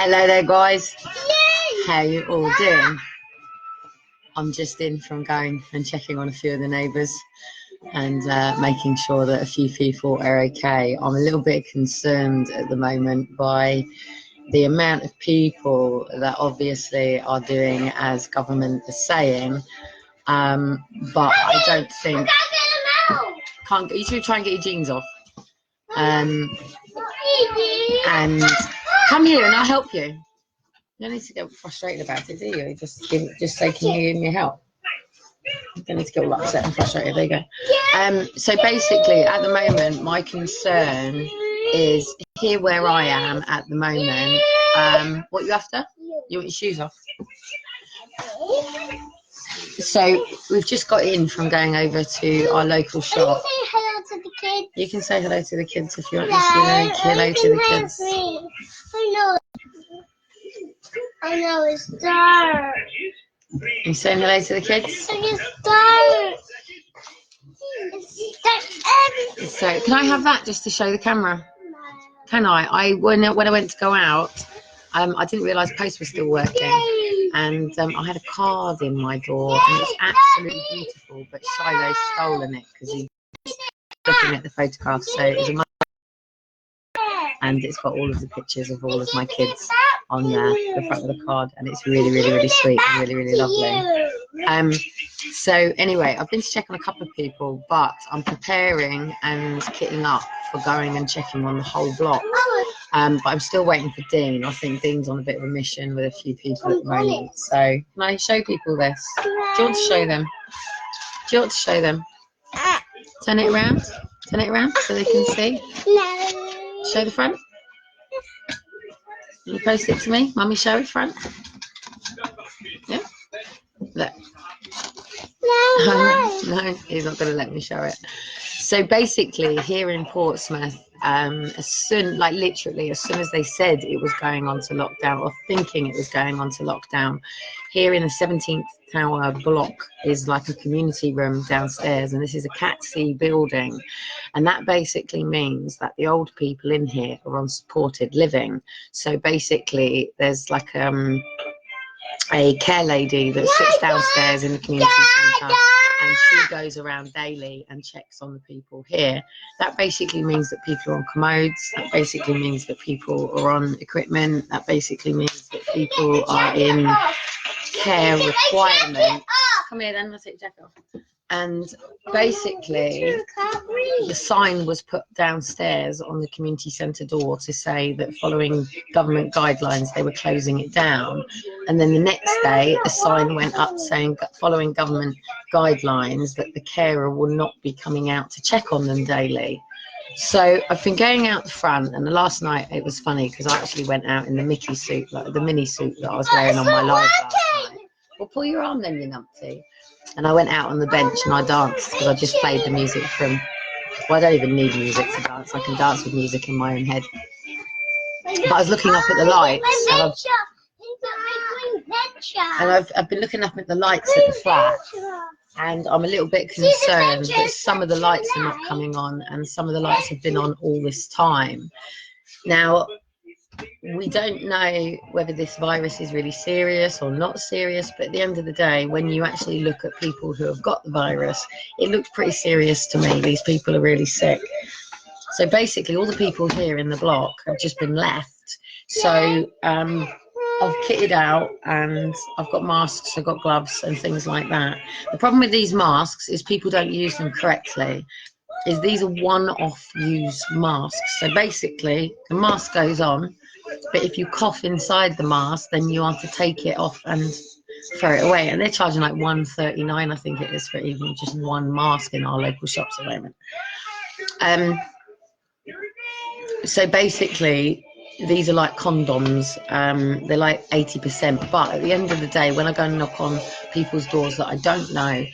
Hello there, guys. How you all doing? I'm just in from going and checking on a few of the neighbours and making sure that a few people are okay. I'm a little bit concerned at the moment by the amount of people that obviously are doing as government is saying, but I don't think... You should try and get your jeans off. And come here and I'll help you. You don't need to get frustrated about it, do you? Just say, can you give me help? You don't need to get all upset and frustrated. There you go. So basically, at the moment, my concern is here where I am at the moment. What you after? You want your shoes off? So we've just got in from going over to our local shop. Say hello to the kids. You can say hello to the kids if you want to say hello to the kids. I know it's dark. You saying hello to the kids? It's dark. It's dark. So can I have that just to show the camera? Can I? When I went to go out, I didn't realise post was still working, and I had a card in my door, and it's absolutely beautiful. But Shiloh's stolen it because he's looking at the photographs. So it was a and it's got all of the pictures of all of my kids on the front of the card, and it's really, really, really sweet and really, really lovely. So anyway, I've been to check on a couple of people, but I'm preparing and kitting up for going and checking on the whole block. But I'm still waiting for Dean. I think Dean's on a bit of a mission with a few people at the moment. So can I show people this? Do you want to show them? Do you want to show them? Turn it around. Turn it around so they can see. No. Show the front. Can you post it to me? Mummy, show the front. Yeah? Look. No, he's not going to let me show it. So basically, here in Portsmouth, as soon as they said it was going on to lockdown, or thinking it was going on to lockdown, here in the 17th Tower block is like a community room downstairs, and this is a Cat C building, and that basically means that the old people in here are on supported living. So basically, there's like a care lady that sits downstairs in the community centre, and she goes around daily and checks on the people here. That basically means that people are on commodes. That basically means that people are on equipment. That basically means that people are in care requirement. Come here then, I'll take your jacket off. And basically, the sign was put downstairs on the community centre door to say that following government guidelines, they were closing it down. And then the next day, a sign went up saying, following government guidelines, that the carer will not be coming out to check on them daily. So I've been going out the front, and the last night it was funny because I actually went out in the Mickey suit, like the mini suit that I was wearing on my live last night. Well, pull your arm then, you numpty. And I went out on the bench and I danced because I just played the music from... Well, I don't even need music to dance. I can dance with music in my own head. But I was looking up at the lights. And I've been looking up at the lights at the flat. And I'm a little bit concerned that some of the lights are not coming on, and some of the lights have been on all this time. Now, we don't know whether this virus is really serious or not serious, but at the end of the day, when you actually look at people who have got the virus, it looks pretty serious to me. These people are really sick. So basically, all the people here in the block have just been left. So I've kitted out, and I've got masks, I've got gloves and things like that. The problem with these masks is people don't use them correctly. These are one-off use masks. So basically, the mask goes on, but if you cough inside the mask, then you have to take it off and throw it away. And they're charging like $1.39, I think it is, for even just one mask in our local shops at the moment. So basically, these are like condoms. They're like 80%. But at the end of the day, when I go and knock on people's doors that I don't know,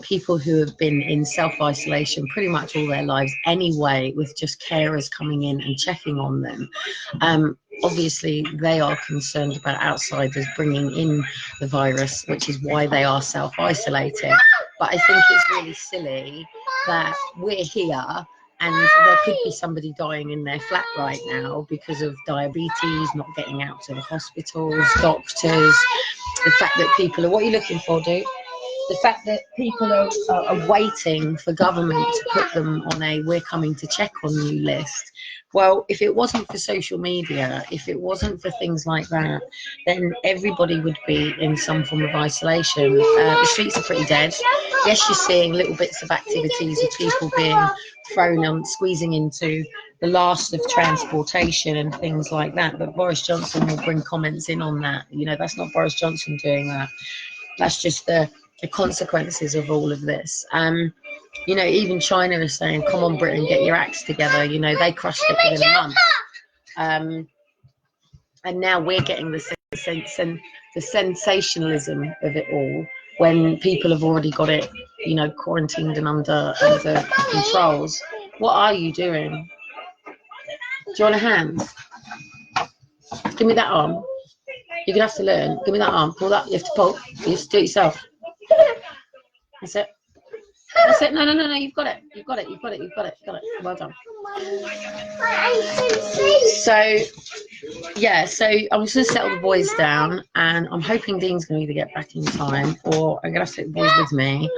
people who have been in self-isolation pretty much all their lives anyway, with just carers coming in and checking on them, obviously they are concerned about outsiders bringing in the virus, which is why they are self-isolating. But I think it's really silly that we're here and there could be somebody dying in their flat right now because of diabetes, not getting out to the hospitals, doctors, the fact that people are, what are you looking for, dude? The fact that people are waiting for government to put them on a "we're coming to check on you" list. Well, if it wasn't for social media, if it wasn't for things like that, then everybody would be in some form of isolation. The streets are pretty dead. Yes, you're seeing little bits of activities of people being thrown on, squeezing into the last of transportation and things like that. But Boris Johnson will bring comments in on that. You know, that's not Boris Johnson doing that. That's just the consequences of all of this. You know, even China is saying, come on, Britain, get your acts together. You know, they crushed it within a month. And now we're getting the sensationalism of it all when people have already got it, you know, quarantined and under controls. What are you doing? Do you want a hand? Give me that arm. You're going to have to learn. Give me that arm. Pull that. You have to pull. You have to do it yourself. That's it. That's it. No. You've got it. You've got it. Well done. So, yeah. So I'm just going to settle the boys down, and I'm hoping Dean's going to either get back in time, or I'm going to have to take the boys with me,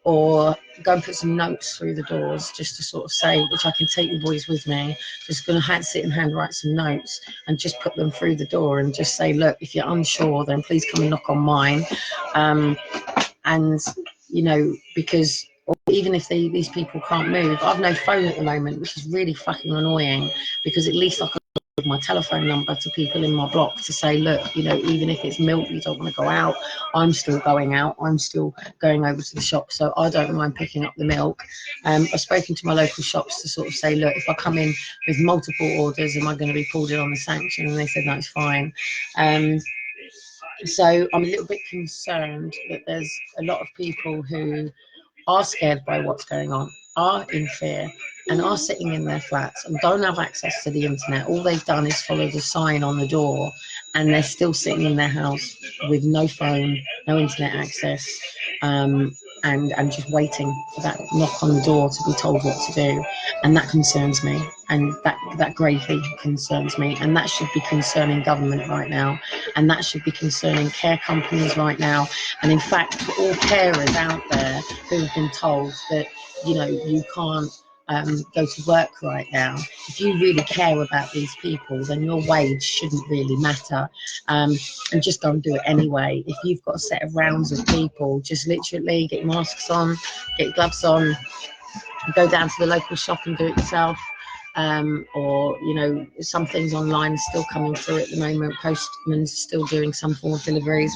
or go and put some notes through the doors just to sort of say, which I can take the boys with me. Just going to sit and handwrite some notes and just put them through the door and just say, look, if you're unsure, then please come and knock on mine. And, you know, because even if these people can't move, I've no phone at the moment, which is really fucking annoying, because at least I can give my telephone number to people in my block to say, look, you know, even if it's milk, you don't want to go out, I'm still going out, I'm still going over to the shop, so I don't mind picking up the milk. I've spoken to my local shops to sort of say, look, if I come in with multiple orders, am I going to be pulled in on the sanction? And they said, no, it's fine. So I'm a little bit concerned that there's a lot of people who are scared by what's going on, are in fear, and are sitting in their flats and don't have access to the internet. All they've done is follow the sign on the door, and they're still sitting in their house with no phone, no internet access, and just waiting for that knock on the door to be told what to do. And that concerns me, and that gravely concerns me, and that should be concerning government right now, and that should be concerning care companies right now, and in fact for all carers out there who have been told that, you know, you can't go to work right now. If you really care about these people, then your wage shouldn't really matter, and just go and do it anyway. If you've got a set of rounds of people, just literally get your masks on, get your gloves on, go down to the local shop and do it yourself. Or, you know, some things online are still coming through at the moment, postman's still doing some form of deliveries,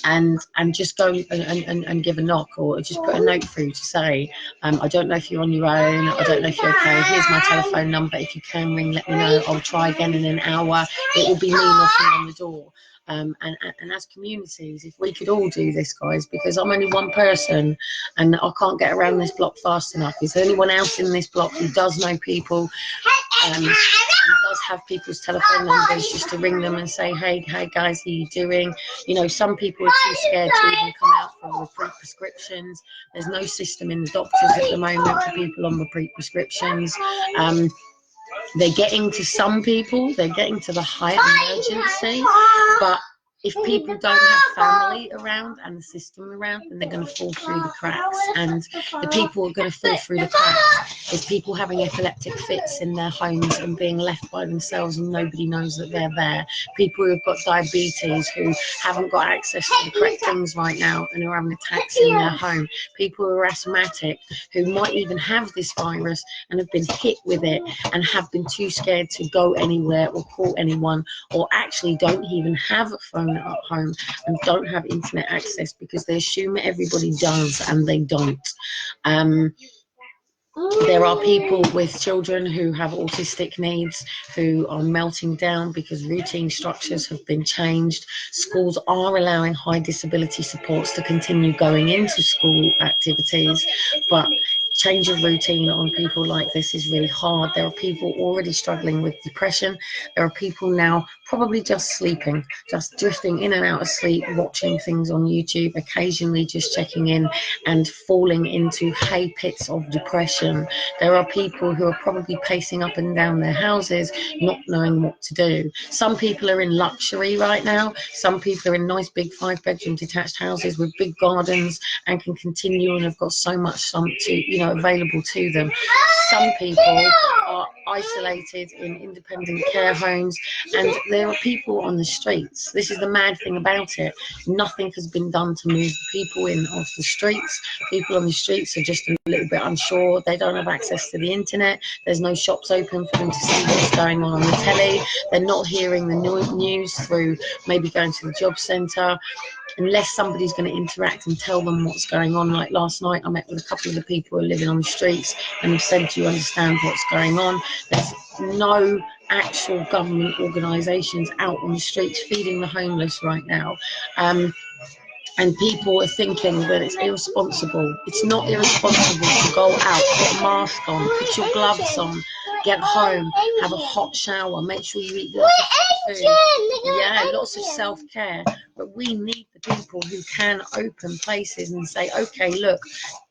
and just go and give a knock, or just put a note through to say, I don't know if you're on your own, I don't know if you're okay, here's my telephone number, if you can ring, let me know, I'll try again in an hour. It will be me knocking on the door. And as communities, if we could all do this, guys, because I'm only one person and I can't get around this block fast enough. Is there anyone else in this block who does know people, and does have people's telephone numbers, just to ring them and say, hey guys, how you doing? You know, some people are too scared to even come out for repeat prescriptions. There's no system in the doctors at the moment for people on repeat prescriptions. They're getting to some people, they're getting to the high emergency, but if people don't have family around and the system around, then they're going to fall through the cracks. And the people who are going to fall through the cracks is people having epileptic fits in their homes and being left by themselves and nobody knows that they're there. People who have got diabetes, who haven't got access to the correct things right now and are having attacks in their home. People who are asthmatic, who might even have this virus and have been hit with it and have been too scared to go anywhere or call anyone, or actually don't even have a phone at home and don't have internet access because they assume everybody does and they don't. There are people with children who have autistic needs who are melting down because routine structures have been changed. Schools are allowing high disability supports to continue going into school activities, but change of routine on people like this is really hard. There are people already struggling with depression. There are people now probably just sleeping, just drifting in and out of sleep, watching things on YouTube, occasionally just checking in and falling into hay pits of depression. There are people who are probably pacing up and down their houses, not knowing what to do. Some people are in luxury right now. Some people are in nice big 5-bedroom detached houses with big gardens and can continue and have got so much available to them. Some people are isolated in independent care homes, and there are people on the streets. This is the mad thing about it. Nothing has been done to move the people in off the streets. People on the streets are just a little bit unsure. They don't have access to the internet. There's no shops open for them to see what's going on the telly. They're not hearing the news through maybe going to the job centre, unless somebody's going to interact and tell them what's going on. Like last night, I met with a couple of the people who are living on the streets and have said, do you understand what's going on? There's no actual government organisations out on the streets feeding the homeless right now. And people are thinking that it's irresponsible. It's not irresponsible to go out, put a mask on, put your gloves on, get home, have a hot shower, make sure you eat lots of food. Yeah, lots of self-care. But we need the people who can open places and say, okay, look,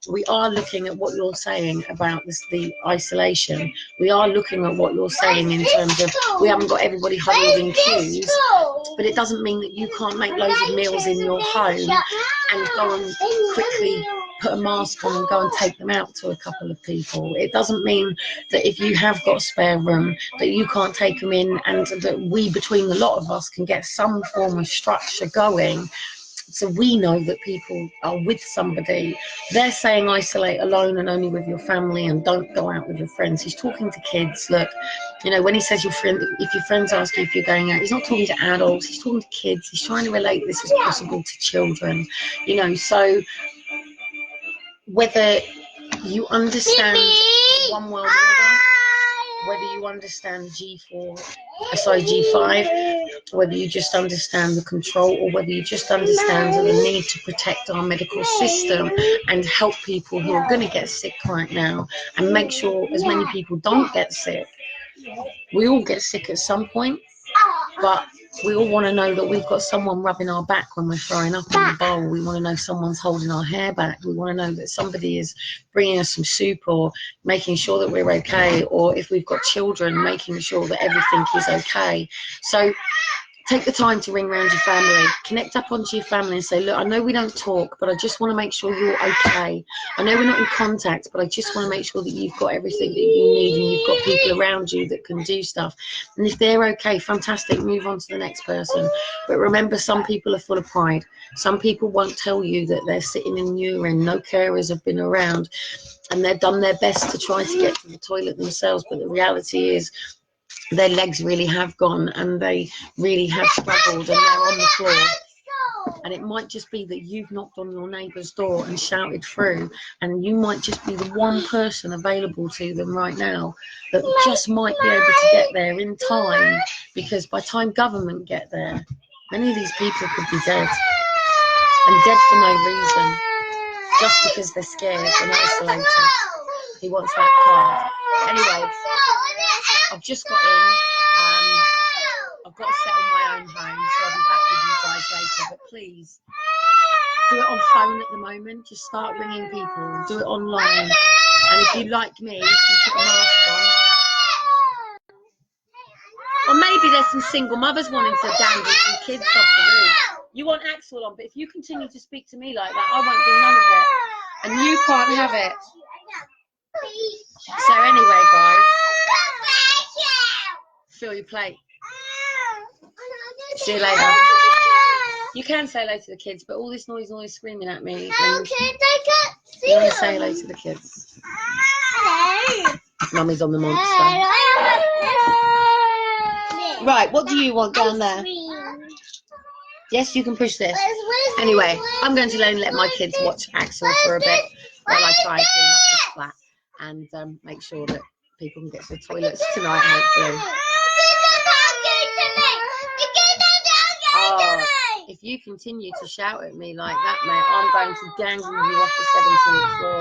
we are looking at what you're saying about the isolation. We are looking at what you're saying in terms of we haven't got everybody huddled in queues, but it doesn't mean that you can't make loads of meals in your home and go and quickly put a mask on and go and take them out to a couple of people. It doesn't mean that if you have got spare room that you can't take them in, and that we, between the lot of us, can get some form of structure going. So we know that people are with somebody. They're saying isolate alone and only with your family and don't go out with your friends. He's talking to kids. Look, when he says if your friends ask you if you're going out, he's not talking to adults, he's talking to kids. He's trying to relate this as possible to children. So whether you understand one world order, whether you understand G5, whether you just understand the control, or whether you just understand the need to protect our medical system and help people who are going to get sick right now and make sure as many people don't get sick. We all get sick at some point, but we all want to know that we've got someone rubbing our back when we're throwing up in the bowl. We want to know someone's holding our hair back. We want to know that somebody is bringing us some soup or making sure that we're okay, or if we've got children, making sure that everything is okay. So take the time to ring around your family, connect up onto your family and say, look, I know we don't talk, but I just want to make sure you're okay. I know we're not in contact, but I just want to make sure that you've got everything that you need and you've got people around you that can do stuff. And if they're okay, fantastic, move on to the next person. But remember, some people are full of pride. Some people won't tell you that they're sitting in urine, no carers have been around, and they've done their best to try to get to the toilet themselves. But the reality is, their legs really have gone and they really have struggled and they're on the floor. And it might just be that you've knocked on your neighbour's door and shouted through, and you might just be the one person available to them right now that just might be able to get there in time, because by the time government get there, many of these people could be dead, and dead for no reason, just because they're scared and isolated. He wants that card. Anyway, I've just got in. I've got to settle my own home, so I'll be back with you guys later. But please, do it on phone at the moment. Just start ringing people. Do it online. And if you like me, you can put a mask on. Or maybe there's some single mothers wanting to dangle some kids off the roof. You want Axel on, but if you continue to speak to me like that, I won't do none of it. And you can't have it. So anyway, guys, fill your plate. See you later. You can say hello to the kids, but all this noise and all this screaming at me. You want to say hello to the kids. Mummy's on the monster. Right, what do you want down there? Yes, you can push this. Anyway, I'm going to let my kids watch Axel for a bit while I try and clean up this flat and make sure that people can get to the toilets tonight, hopefully. Oh, if you continue to shout at me like that, mate, I'm going to dangle you off the 17th floor.